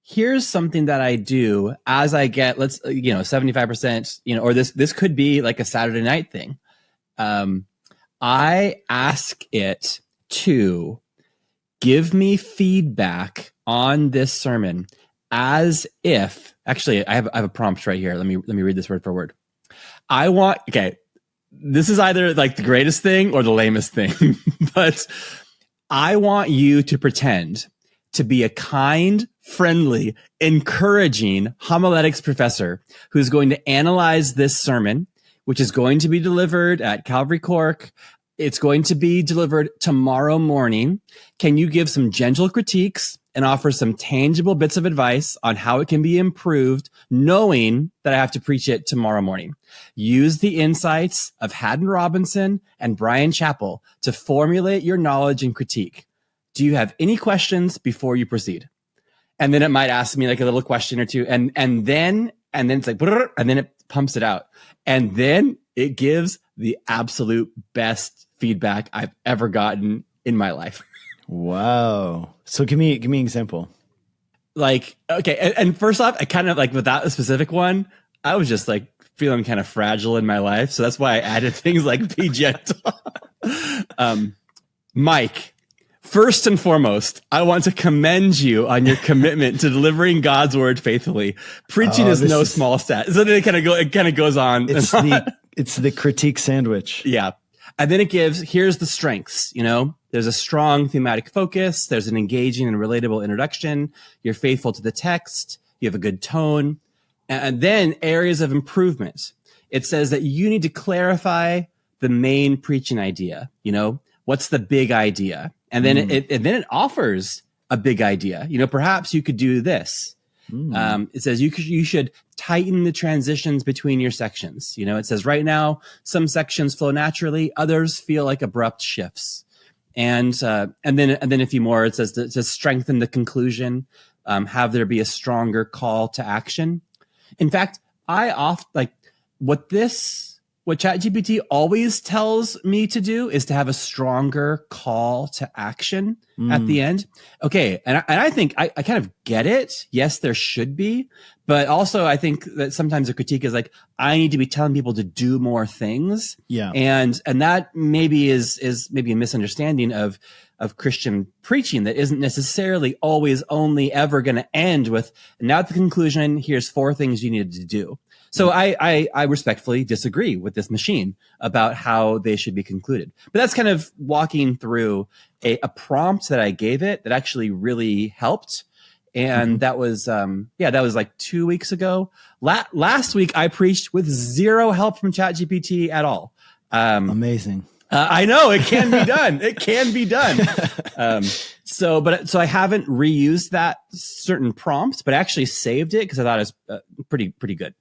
here's something that I do as I get, 75%, or this could be like a Saturday night thing. I ask it to give me feedback on this sermon as if, actually, I have a prompt right here. Let me read this word for word. This is either like the greatest thing or the lamest thing, but I want you to pretend to be a kind, friendly, encouraging homiletics professor who's going to analyze this sermon, which is going to be delivered at Calvary Cork. It's going to be delivered tomorrow morning. Can you give some gentle critiques and offer some tangible bits of advice on how it can be improved, knowing that I have to preach it tomorrow morning? Use the insights of Haddon Robinson and Brian Chappell to formulate your knowledge and critique. Do you have any questions before you proceed? And then it might ask me like a little question or two, and then it's like, and then it pumps it out, and then it gives the absolute best feedback I've ever gotten in my life. Wow. So give me an example. Like, okay. And first off, I kind of like, without a specific one, I was just like feeling kind of fragile in my life. So that's why I added things like be gentle. Mike, first and foremost, I want to commend you on your commitment to delivering God's word faithfully. Preaching is no small stat. So then it kind of goes on. It's the critique sandwich. Yeah. And then it gives, here's the strengths, there's a strong thematic focus. There's an engaging and relatable introduction. You're faithful to the text. You have a good tone. And then areas of improvement. It says that you need to clarify the main preaching idea. What's the big idea? And then it offers a big idea. Perhaps you could do this. It says you should tighten the transitions between your sections. It says right now some sections flow naturally, others feel like abrupt shifts. And then a few more. It says to strengthen the conclusion, have there be a stronger call to action. In fact, what ChatGPT always tells me to do is to have a stronger call to action at the end. Okay. And I think I kind of get it. Yes, there should be. But also I think that sometimes a critique is like, I need to be telling people to do more things. Yeah. And that maybe is maybe a misunderstanding of Christian preaching that isn't necessarily always only ever going to end with, now at the conclusion, here's 4 things you needed to do. So I respectfully disagree with this machine about how they should be concluded. But that's kind of walking through a prompt that I gave it that actually really helped. And that was like 2 weeks ago. Last week I preached with zero help from ChatGPT at all. Amazing. I know it can be done. It can be done. So I haven't reused that certain prompt, but I actually saved it because I thought it was pretty good.